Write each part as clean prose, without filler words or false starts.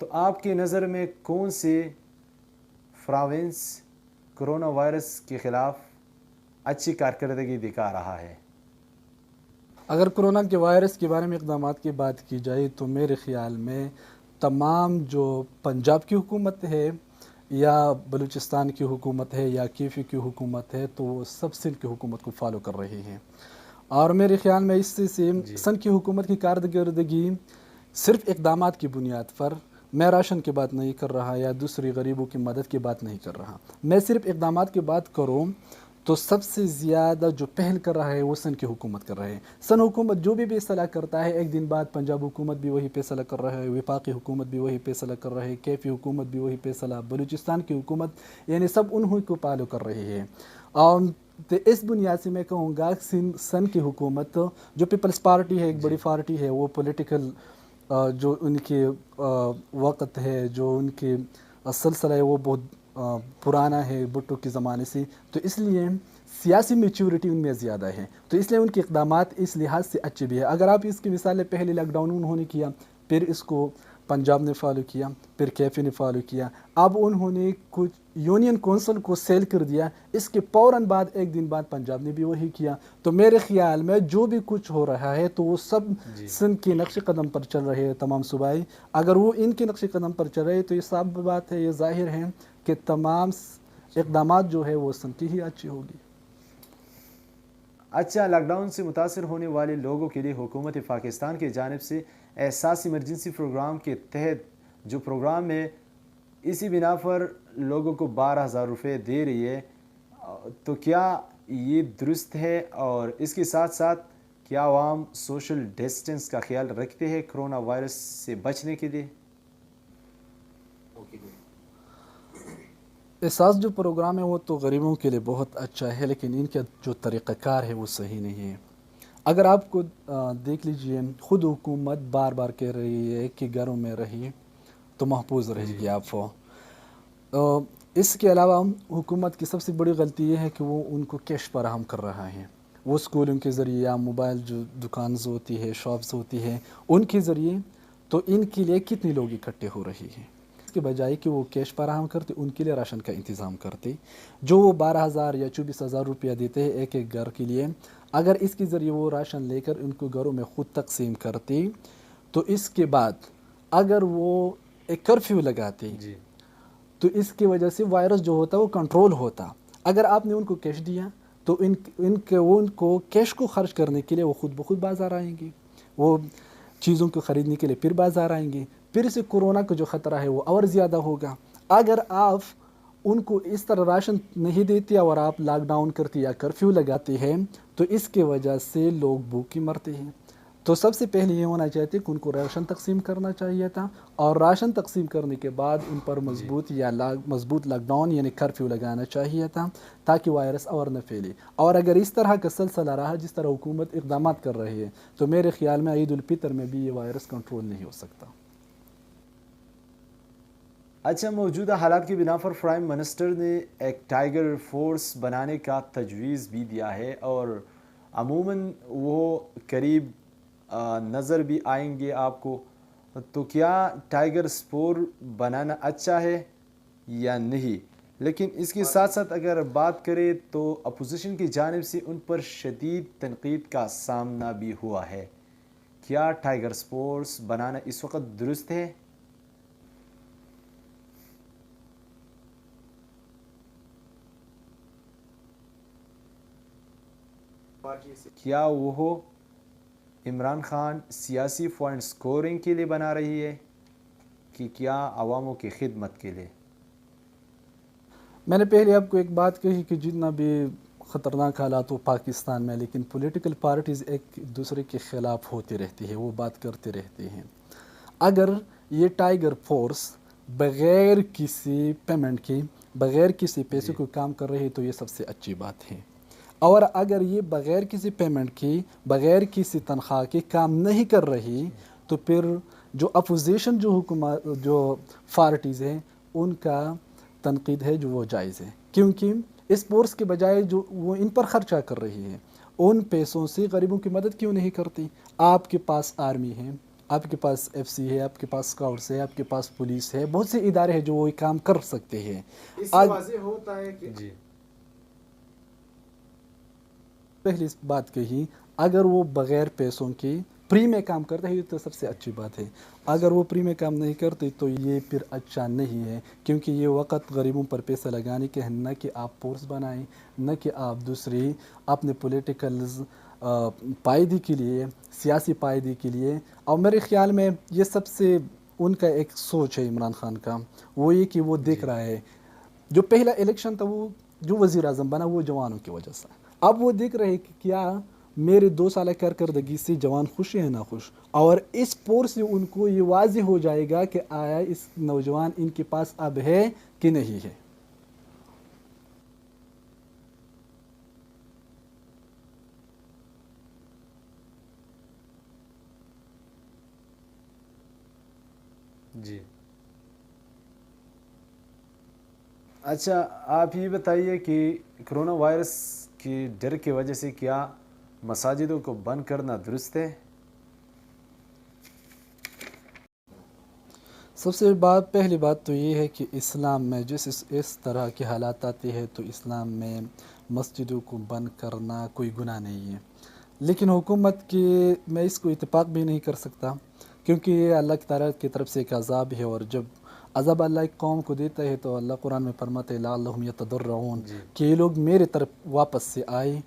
تو آپ کی نظر میں کون سے پروونس کرونا وائرس کے خلاف اچھی کارکردگی دکھا رہا ہے؟ اگر کرونا کے وائرس کے بارے میں اقدامات کی بات کی جائے تو میرے خیال میں تمام جو پنجاب کی حکومت ہے یا بلوچستان کی حکومت ہے یا کیفی کی حکومت ہے تو وہ سب سندھ کی حکومت کو فالو کر رہے ہیں، اور میرے خیال میں اس سے سندھ کی حکومت کی کارکردگی صرف اقدامات کی بنیاد پر، میں راشن کی بات نہیں کر رہا یا دوسری غریبوں کی مدد کی بات نہیں کر رہا، میں صرف اقدامات کی بات کروں تو سب سے زیادہ جو پہل کر رہا ہے وہ سندھ کی حکومت کر رہے ہیں۔ سندھ حکومت جو بھی فیصلہ کرتا ہے، ایک دن بعد پنجاب حکومت بھی وہی فیصلہ کر رہا ہے، وفاقی حکومت بھی وہی فیصلہ کر رہے ہے، کیفی حکومت بھی وہی فیصلہ، بلوچستان کی حکومت، یعنی سب انہوں کو فالو کر رہی ہے۔ تو اس بنیاد سے میں کہوں گا سندھ کی حکومت جو پیپلز پارٹی ہے، ایک بڑی پارٹی ہے، وہ پولیٹیکل جو ان کے وقت ہے، جو ان کے سلسلہ ہے، وہ بہت پرانا ہے بھٹو کے زمانے سے، تو اس لیے سیاسی میچورٹی ان میں زیادہ ہے، تو اس لیے ان کے اقدامات اس لحاظ سے اچھے بھی ہیں۔ اگر آپ اس کی مثالیں، پہلے لاک ڈاؤن انہوں نے کیا، پھر اس کو پنجاب نے فالو کیا، پھر کیفی نے فالو کیا، اب انہوں نے کچھ یونین کونسل کو سیل کر دیا، اس کے فوراً بعد ایک دن بعد پنجاب نے بھی وہی کیا۔ تو میرے خیال میں جو بھی کچھ ہو رہا ہے تو وہ سب سندھ کے نقش قدم پر چل رہے ہیں، تمام صوبائی اگر وہ ان کے نقش قدم پر چل رہے تو یہ صاف بات ہے، یہ ظاہر ہے کہ تمام اقدامات جو ہے وہ سندھ کی ہی اچھی ہوگی۔ اچھا، لاک ڈاؤن سے متاثر ہونے والے لوگوں کے لیے حکومت پاکستان کی جانب سے احساس ایمرجنسی پروگرام کے تحت جو پروگرام ہے، اسی بنا پر لوگوں کو 12,000 روپے دے رہی ہے، تو کیا یہ درست ہے؟ اور اس کے ساتھ ساتھ کیا عوام سوشل ڈسٹنس کا خیال رکھتے ہیں کرونا وائرس سے بچنے کے لیے؟ احساس جو پروگرام ہے وہ تو غریبوں کے لیے بہت اچھا ہے، لیکن ان کا جو طریقہ کار ہے وہ صحیح نہیں ہے۔ اگر آپ کو دیکھ لیجئے، خود حکومت بار بار کہہ رہی ہے کہ گھروں میں رہی تو محفوظ رہے گی آپ۔ اس کے علاوہ حکومت کی سب سے بڑی غلطی یہ ہے کہ وہ ان کو کیش فراہم کر رہا ہے، وہ اسکولوں کے ذریعے یا موبائل جو دکانز ہوتی ہے، شاپس ہوتی ہے، ان کے ذریعے، تو ان کے لیے کتنے لوگ اکٹھے ہو رہے ہیں، اس کے بجائے کہ وہ کیش فراہم کرتے ان کے لیے راشن کا انتظام کرتے، جو وہ 12,000 یا 24,000 روپیہ دیتے ہیں ایک ایک گھر کے لیے، اگر اس کے ذریعے وہ راشن لے کر ان کو گھروں میں خود تقسیم کرتے، تو اس کے بعد اگر وہ ایک کرفیو لگاتے تو اس کی وجہ سے وائرس جو ہوتا ہے وہ کنٹرول ہوتا۔ اگر آپ نے ان کو کیش دیا تو ان کو کیش کو خرچ کرنے کے لیے وہ خود بخود بازار آئیں گے، وہ چیزوں کو خریدنے کے لیے پھر بازار آئیں گے، پھر سے کورونا کا جو خطرہ ہے وہ اور زیادہ ہوگا۔ اگر آپ ان کو اس طرح راشن نہیں دیتے اور آپ لاک ڈاؤن کرتے یا کرفیو لگاتے ہیں تو اس کی وجہ سے لوگ بھوکے مرتے ہیں۔ تو سب سے پہلے یہ ہونا چاہیے کہ ان کو راشن تقسیم کرنا چاہیے تھا، اور راشن تقسیم کرنے کے بعد ان پر مضبوط لاک ڈاؤن یعنی کرفیو لگانا چاہیے تھا تاکہ وائرس اور نہ پھیلے۔ اور اگر اس طرح کا سلسلہ رہا جس طرح حکومت اقدامات کر رہی ہے تو میرے خیال میں عید الفطر میں بھی یہ وائرس کنٹرول نہیں ہو سکتا۔ اچھا، موجودہ حالات کی بنا پر پرائم منسٹر نے ایک ٹائیگر فورس بنانے کا تجویز بھی دیا ہے، اور عموماً وہ قریب نظر بھی آئیں گے آپ کو، تو کیا ٹائیگر سپور بنانا اچھا ہے یا نہیں؟ لیکن اس کے ساتھ ساتھ اگر بات کریں تو اپوزیشن کی جانب سے ان پر شدید تنقید کا سامنا بھی ہوا ہے۔ کیا ٹائیگر سپورٹس بنانا اس وقت درست ہے؟ کیا وہ عمران خان سیاسی پوائنٹ سکورنگ کے لیے بنا رہی ہے کہ کیا عواموں کی خدمت کے لیے؟ میں نے پہلے آپ کو ایک بات کہی کہ جتنا بھی خطرناک حالات ہو پاکستان میں، لیکن پولیٹیکل پارٹیز ایک دوسرے کے خلاف ہوتی رہتی ہے، وہ بات کرتے رہتے ہیں۔ اگر یہ ٹائیگر فورس بغیر کسی پیمنٹ کے، بغیر کسی پیسے کو کام کر رہی ہے تو یہ سب سے اچھی بات ہے، اور اگر یہ بغیر کسی پیمنٹ کی، بغیر کسی تنخواہ کے کام نہیں کر رہی تو پھر جو اپوزیشن جو پارٹیز ہیں ان کا تنقید ہے جو وہ جائز ہے، کیونکہ اس فورس کے بجائے جو وہ ان پر خرچہ کر رہی ہے ان پیسوں سے غریبوں کی مدد کیوں نہیں کرتی؟ آپ کے پاس آرمی ہے، آپ کے پاس ایف سی ہے، آپ کے پاس اسکاؤٹس ہے، آپ کے پاس پولیس ہے، بہت سے ادارے ہیں جو وہ کام کر سکتے ہیں. اس سے واضح ہوتا ہے کہ جی پہلی بات کہی، اگر وہ بغیر پیسوں کے فری میں کام کرتے ہیں تو سب سے اچھی بات ہے. اگر وہ فری میں کام نہیں کرتے تو یہ پھر اچھا نہیں ہے، کیونکہ یہ وقت غریبوں پر پیسہ لگانے کے ہیں، نہ کہ آپ فورس بنائیں، نہ کہ آپ دوسری اپنے پولیٹیکلز پائیدی کے لیے، سیاسی پائیدی کے لیے. اور میرے خیال میں یہ سب سے ان کا ایک سوچ ہے عمران خان کا، وہ یہ کہ وہ دیکھ رہا ہے جو پہلا الیکشن تھا وہ جو وزیر اعظم بنا وہ جوانوں کی وجہ سے. اب وہ دیکھ رہے کہ کیا میرے 2 سالہ کارکردگی سے جوان خوش ہیں نہ خوش، اور اس پور سے ان کو یہ واضح ہو جائے گا کہ آیا اس نوجوان ان کے پاس اب ہے کہ نہیں ہے. جی اچھا، آپ یہ بتائیے کہ کرونا وائرس کی ڈر کی وجہ سے کیا مساجدوں کو بند کرنا درست ہے؟ سب سے پہلی بات تو یہ ہے کہ اسلام میں اس طرح کے حالات آتے ہیں تو اسلام میں مسجدوں کو بند کرنا کوئی گناہ نہیں ہے. لیکن حکومت کی میں اس کو اتفاق بھی نہیں کر سکتا، کیونکہ یہ اللہ تعالیٰ کی طرف سے ایک عذاب ہے، اور جب عذاب اللہ ایک قوم کو دیتا ہے تو اللہ قرآن میں فرماتا ہے لعلہم یتضرعون، کہ یہ لوگ میرے طرف واپس سے آئے.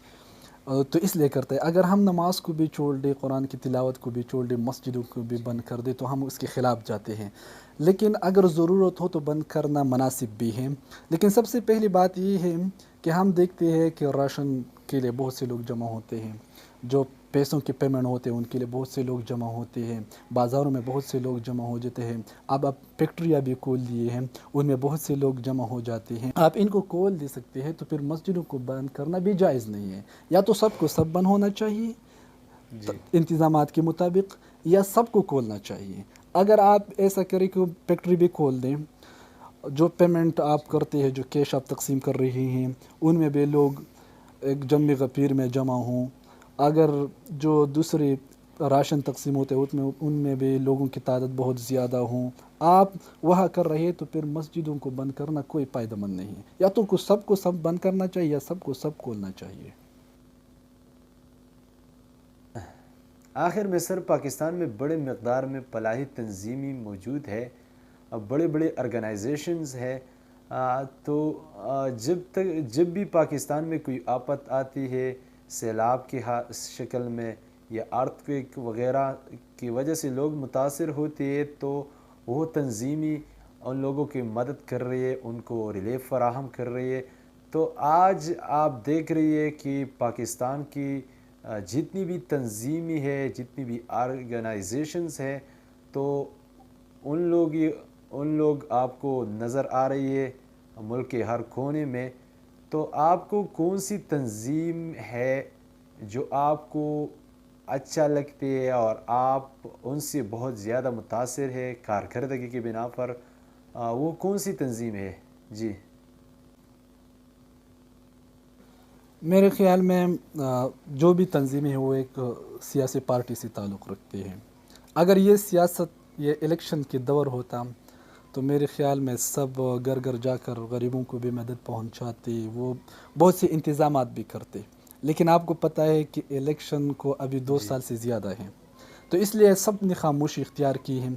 تو اس لیے کرتے ہیں. اگر ہم نماز کو بھی چھوڑ دیں، قرآن کی تلاوت کو بھی چھوڑ دیں، مسجدوں کو بھی بند کر دیں تو ہم اس کے خلاف جاتے ہیں. لیکن اگر ضرورت ہو تو بند کرنا مناسب بھی ہے. لیکن سب سے پہلی بات یہ ہے کہ ہم دیکھتے ہیں کہ راشن کے لیے بہت سے لوگ جمع ہوتے ہیں، جو پیسوں کے پیمنٹ ہوتے ہیں ان کے لیے بہت سے لوگ جمع ہوتے ہیں، بازاروں میں بہت سے لوگ جمع ہو جاتے ہیں. اب فیکٹریاں بھی کھول دیے ہیں، ان میں بہت سے لوگ جمع ہو جاتے ہیں. آپ ان کو کھول دے سکتے ہیں تو پھر مسجدوں کو بند کرنا بھی جائز نہیں ہے. یا تو سب کو سب بند ہونا چاہیے انتظامات کے مطابق، یا سب کو کھولنا چاہیے. اگر آپ ایسا کریں کہ فیکٹری بھی کھول دیں، جو پیمنٹ آپ کرتے ہیں، جو کیش آپ تقسیم کر رہے ہیں، ان میں بھی لوگ ایک جمع غفیر میں جمع ہوں. اگر جو دوسرے راشن تقسیم ہوتے ہیں ان میں بھی لوگوں کی تعداد بہت زیادہ ہوں، آپ وہاں کر رہے ہیں تو پھر مسجدوں کو بند کرنا کوئی فائدہ مند نہیں ہے. یا تو سب کو سب بند کرنا چاہیے یا سب کو سب کھولنا چاہیے. آخر میں سر، پاکستان میں بڑے مقدار میں فلاحی تنظیمی موجود ہے، بڑے بڑے ارگنائزیشنز ہے، تو جب بھی پاکستان میں کوئی آفت آتی ہے سیلاب کی شکل میں یا ارتھ وغیرہ کی وجہ سے لوگ متاثر ہوتے ہیں، تو وہ تنظیمی ان لوگوں کی مدد کر رہی ہے، ان کو ریلیف فراہم کر رہی ہے. تو آج آپ دیکھ رہی ہے کہ پاکستان کی جتنی بھی تنظیمی ہے، جتنی بھی آرگنائزیشنز ہے، تو ان لوگ آپ کو نظر آ رہی ہے ملک کے ہر کونے میں. تو آپ کو کون سی تنظیم ہے جو آپ کو اچھا لگتے ہے اور آپ ان سے بہت زیادہ متاثر ہے کارکردگی کی بنا پر؟ وہ کون سی تنظیم ہے؟ جی میرے خیال میں جو بھی تنظیمیں ہیں وہ ایک سیاسی پارٹی سے تعلق رکھتے ہیں. اگر یہ سیاست، یہ الیکشن کے دور ہوتا تو میرے خیال میں سب گھر گھر جا کر غریبوں کو بھی مدد پہنچاتے، وہ بہت سے انتظامات بھی کرتے. لیکن آپ کو پتہ ہے کہ الیکشن کو ابھی 2 سال سے زیادہ ہیں، تو اس لیے سب نے خاموشی اختیار کی ہے.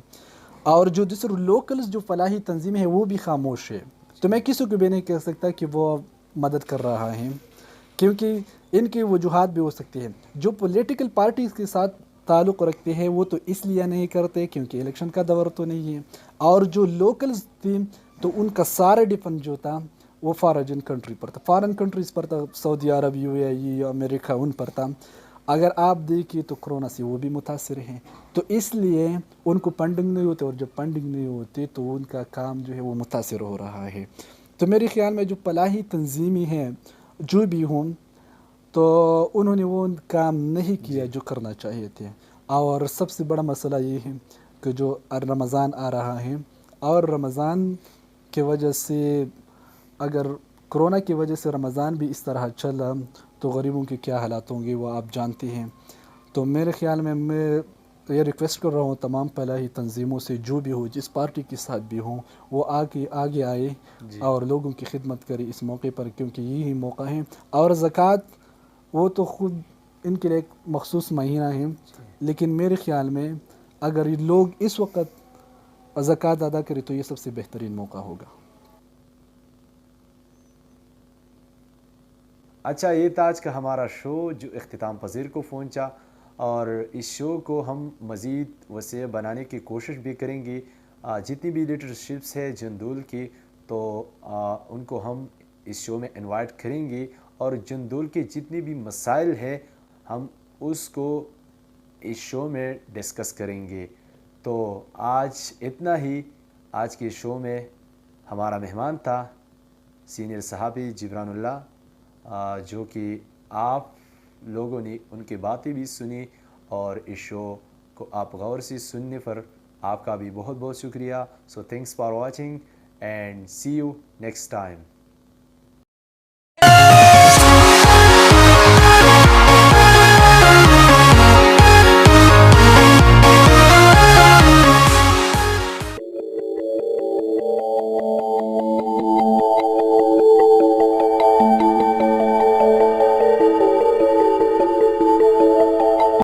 اور جو دوسرے لوکلز جو فلاحی تنظیمیں ہیں وہ بھی خاموش ہے. تو میں کسی کو بھی نہیں کہہ سکتا کہ وہ مدد کر رہا ہے، کیونکہ ان کی وجوہات بھی ہو سکتی ہیں. جو پولیٹیکل پارٹیز کے ساتھ تعلق رکھتے ہیں وہ تو اس لیے نہیں کرتے کیونکہ الیکشن کا دور تو نہیں ہے، اور جو لوکلز تھے تو ان کا سارا ڈیپینڈ جو تھا وہ فارن کنٹری پر تھا، فارن کنٹریز پر تھا، سعودی عرب، یو اے ای، امریکہ، ان پر تھا. اگر آپ دیکھیں تو کرونا سے وہ بھی متاثر ہیں، تو اس لیے ان کو فنڈنگ نہیں ہوتی، اور جب فنڈنگ نہیں ہوتی تو ان کا کام جو ہے وہ متاثر ہو رہا ہے. تو میرے خیال میں جو فلاحی تنظیمیں ہیں جو بھی ہوں تو انہوں نے وہ کام نہیں کیا جو کرنا چاہیے تھے. اور سب سے بڑا مسئلہ یہ ہے کہ جو رمضان آ رہا ہے، اور رمضان کی وجہ سے اگر کرونا کی وجہ سے رمضان بھی اس طرح چلا تو غریبوں کے کیا حالات ہوں گے وہ آپ جانتے ہیں. تو میرے خیال میں یہ ریکویسٹ کر رہا ہوں تمام فلاحی تنظیموں سے، جو بھی ہو، جس پارٹی کے ساتھ بھی ہوں، وہ آگے آئے اور لوگوں کی خدمت کرے اس موقع پر، کیونکہ یہی موقع ہے۔ اور زکوٰۃ وہ تو خود ان کے لیے ایک مخصوص مہینہ ہے، لیکن میرے خیال میں اگر یہ لوگ اس وقت زکوٰۃ ادا کرے تو یہ سب سے بہترین موقع ہوگا۔ اچھا، یہ تھا آج کا ہمارا شو جو اختتام پذیر کو پہنچا، اور اس شو کو ہم مزید وسیع بنانے کی کوشش بھی کریں گے۔ جتنی بھی لیڈرشپس ہے جندول کی، تو ان کو ہم اس شو میں انوائٹ کریں گے، اور جندول کے جتنی بھی مسائل ہیں ہم اس کو اس شو میں ڈسکس کریں گے۔ تو آج اتنا ہی۔ آج کے شو میں ہمارا مہمان تھا سینئر صحافی جبران اللہ، جو کہ آپ لوگوں نے ان کی باتیں بھی سنی، اور اس شو کو آپ غور سے سننے پر آپ کا بھی بہت بہت شکریہ۔ So thanks for watching and see you next time.